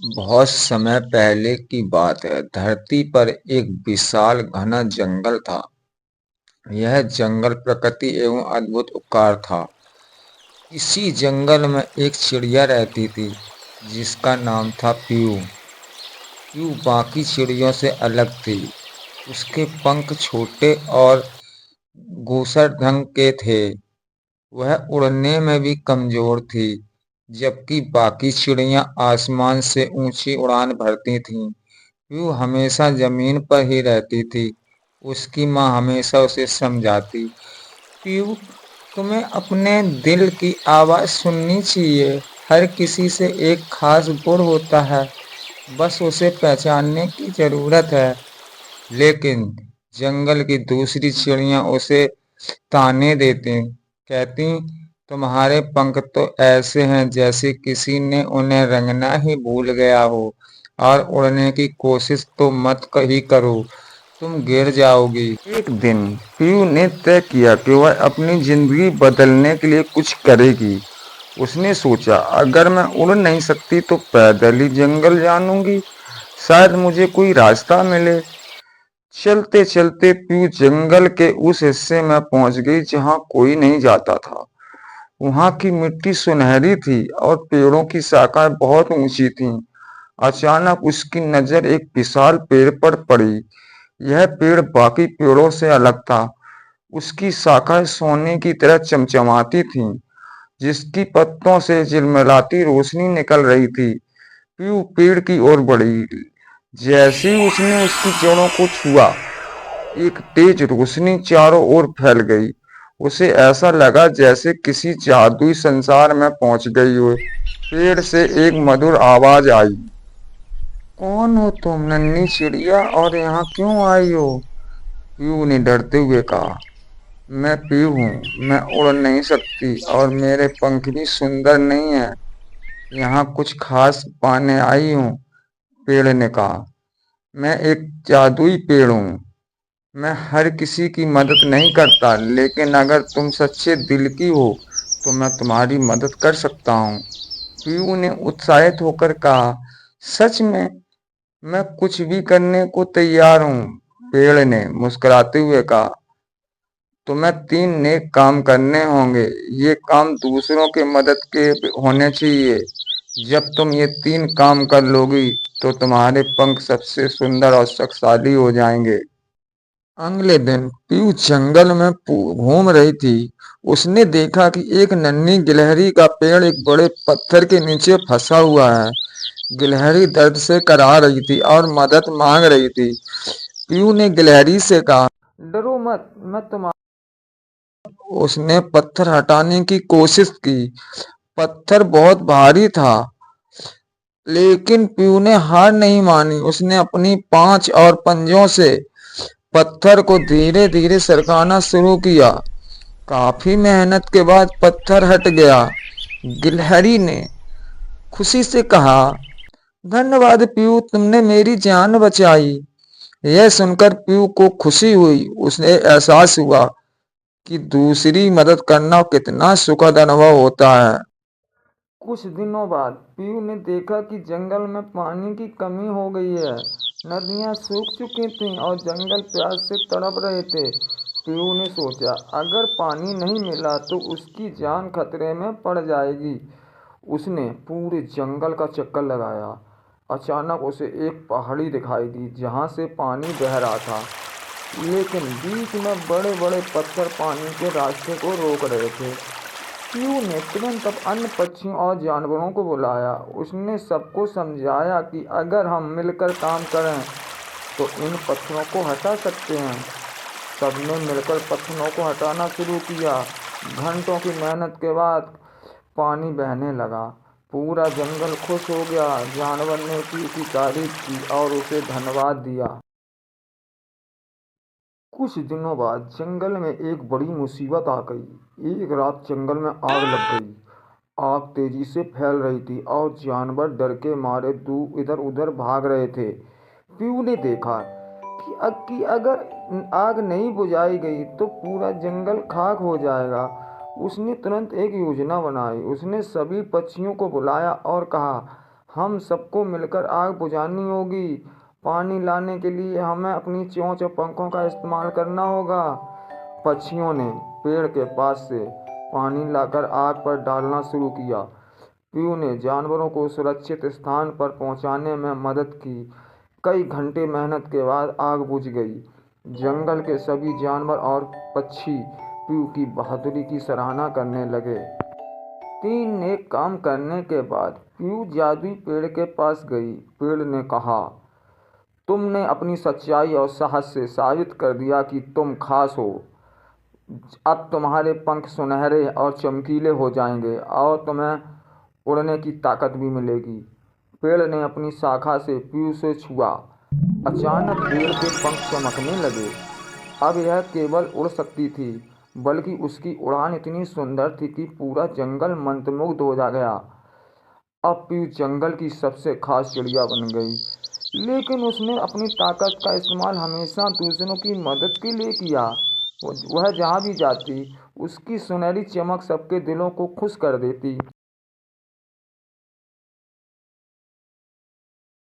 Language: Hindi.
बहुत समय पहले की बात है। धरती पर एक विशाल घना जंगल था। यह जंगल प्रकृति एवं अद्भुत उपकार था। इसी जंगल में एक चिड़िया रहती थी जिसका नाम था पीयू। पीयू बाकी चिड़ियों से अलग थी। उसके पंख छोटे और गोसर ढंग के थे। वह उड़ने में भी कमजोर थी, जबकि बाकी चिड़ियां आसमान से ऊंची उड़ान भरती थीं। पीयू हमेशा जमीन पर ही रहती थी। उसकी माँ हमेशा उसे समझाती, पीयू, तुम्हें अपने दिल की आवाज़ सुननी चाहिए। हर किसी से एक खास गुण होता है, बस उसे पहचानने की ज़रूरत है। लेकिन जंगल की दूसरी चिड़ियां उसे ताने देती, कहती, तुम्हारे पंख तो ऐसे हैं जैसे किसी ने उन्हें रंगना ही भूल गया हो, और उड़ने की कोशिश तो मत ही करो, तुम गिर जाओगी। एक दिन पीयू ने तय किया कि वह अपनी जिंदगी बदलने के लिए कुछ करेगी। उसने सोचा, अगर मैं उड़ नहीं सकती तो पैदल ही जंगल जानूंगी, शायद मुझे कोई रास्ता मिले। चलते चलते पीयू जंगल के उस हिस्से में पहुंच गई जहां कोई नहीं जाता था। वहां की मिट्टी सुनहरी थी और पेड़ों की शाखाएं बहुत ऊंची थीं। अचानक उसकी नजर एक विशाल पेड़ पर पड़ी। यह पेड़ बाकी पेड़ों से अलग था। उसकी शाखाएं सोने की तरह चमचमाती थीं, जिसकी पत्तों से झिलमिलाती रोशनी निकल रही थी। पीयू पेड़ की ओर बढ़ी। जैसे ही उसने उसकी जड़ों को छुआ, एक तेज रोशनी चारों ओर फैल गई। उसे ऐसा लगा जैसे किसी जादुई संसार में पहुंच गई हो। पेड़ से एक मधुर आवाज आई, कौन हो तुम नन्ही चिड़िया, और यहाँ क्यों आई हो? पीयू ने डरते हुए कहा, मैं पीयू हूँ। मैं उड़ नहीं सकती और मेरे पंख भी सुंदर नहीं है। यहाँ कुछ खास पाने आई हूँ। पेड़ ने कहा, मैं एक जादुई पेड़ हूँ। मैं हर किसी की मदद नहीं करता, लेकिन अगर तुम सच्चे दिल की हो तो मैं तुम्हारी मदद कर सकता हूँ। पीयू ने उत्साहित होकर कहा, सच में? मैं कुछ भी करने को तैयार हूँ। पेड़ ने मुस्कुराते हुए कहा, तुम्हें 3 नेक काम करने होंगे। ये काम दूसरों के मदद के होने चाहिए। जब तुम ये 3 काम कर लोगी तो तुम्हारे पंख सबसे सुंदर और शक्तिशाली हो जाएंगे। अगले दिन पीयू जंगल में घूम रही थी। उसने देखा कि एक नन्ही गिलहरी का पेड़ एक बड़े पत्थर के नीचे फंसा हुआ है। गिलहरी दर्द से कराह रही थी और मदद मांग रही थी। पीयू ने गिलहरी से कहा, डरो मत, मैं तुम्हारा। उसने पत्थर हटाने की कोशिश की। पत्थर बहुत भारी था, लेकिन पीयू ने हार नहीं मानी। उसने अपनी पांच और पंजों से पत्थर को धीरे धीरे सरकाना शुरू किया। काफी मेहनत के बाद पत्थर हट गया। गिलहरी ने खुशी से कहा, धन्यवाद पीयू, तुमने मेरी जान बचाई। यह सुनकर पीयू को खुशी हुई। उसे एहसास हुआ कि दूसरी मदद करना कितना सुखद अनुभव होता है। कुछ दिनों बाद पीयू ने देखा कि जंगल में पानी की कमी हो गई है। नदियां सूख चुकी थीं और जंगल प्यास से तड़प रहे थे। पीयू ने सोचा, अगर पानी नहीं मिला तो उसकी जान खतरे में पड़ जाएगी। उसने पूरे जंगल का चक्कर लगाया। अचानक उसे एक पहाड़ी दिखाई दी जहां से पानी बह रहा था, लेकिन बीच में बड़े बड़े पत्थर पानी के रास्ते को रोक रहे थे। पीयू ने तुरंत अब अन्य पक्षियों और जानवरों को बुलाया। उसने सबको समझाया कि अगर हम मिलकर काम करें तो इन पत्थरों को हटा सकते हैं। सबने मिलकर पत्थरों को हटाना शुरू किया। घंटों की मेहनत के बाद पानी बहने लगा। पूरा जंगल खुश हो गया। जानवर ने पीयू की तारीफ की और उसे धन्यवाद दिया। कुछ दिनों बाद जंगल में एक बड़ी मुसीबत आ गई। एक रात जंगल में आग लग गई। आग तेजी से फैल रही थी और जानवर डर के मारे दूर इधर उधर भाग रहे थे। पीयू ने देखा कि अगर आग नहीं बुझाई गई तो पूरा जंगल खाक हो जाएगा। उसने तुरंत एक योजना बनाई। उसने सभी पक्षियों को बुलाया और कहा, हम सबको मिलकर आग बुझानी होगी। पानी लाने के लिए हमें अपनी चोंच और पंखों का इस्तेमाल करना होगा। पक्षियों ने पेड़ के पास से पानी लाकर आग पर डालना शुरू किया। पीयू ने जानवरों को सुरक्षित स्थान पर पहुंचाने में मदद की। कई घंटे मेहनत के बाद आग बुझ गई। जंगल के सभी जानवर और पक्षी पीयू की बहादुरी की सराहना करने लगे। 3 नेक काम करने के बाद पीयू जादुई पेड़ के पास गई। पेड़ ने कहा, तुमने अपनी सच्चाई और साहस से साबित कर दिया कि तुम खास हो। अब तुम्हारे पंख सुनहरे और चमकीले हो जाएंगे और तुम्हें उड़ने की ताकत भी मिलेगी। पेड़ ने अपनी शाखा से पीयू से छुआ। अचानक पेड़ के पंख चमकने लगे। अब यह केवल उड़ सकती थी, बल्कि उसकी उड़ान इतनी सुंदर थी कि पूरा जंगल मंत्रमुग्ध हो जा गया। अब पीयू जंगल की सबसे खास चिड़िया बन गई। लेकिन उसने अपनी ताकत का इस्तेमाल हमेशा दूसरों की मदद के लिए किया। वह जहाँ भी जाती, उसकी सुनहरी चमक सबके दिलों को खुश कर देती।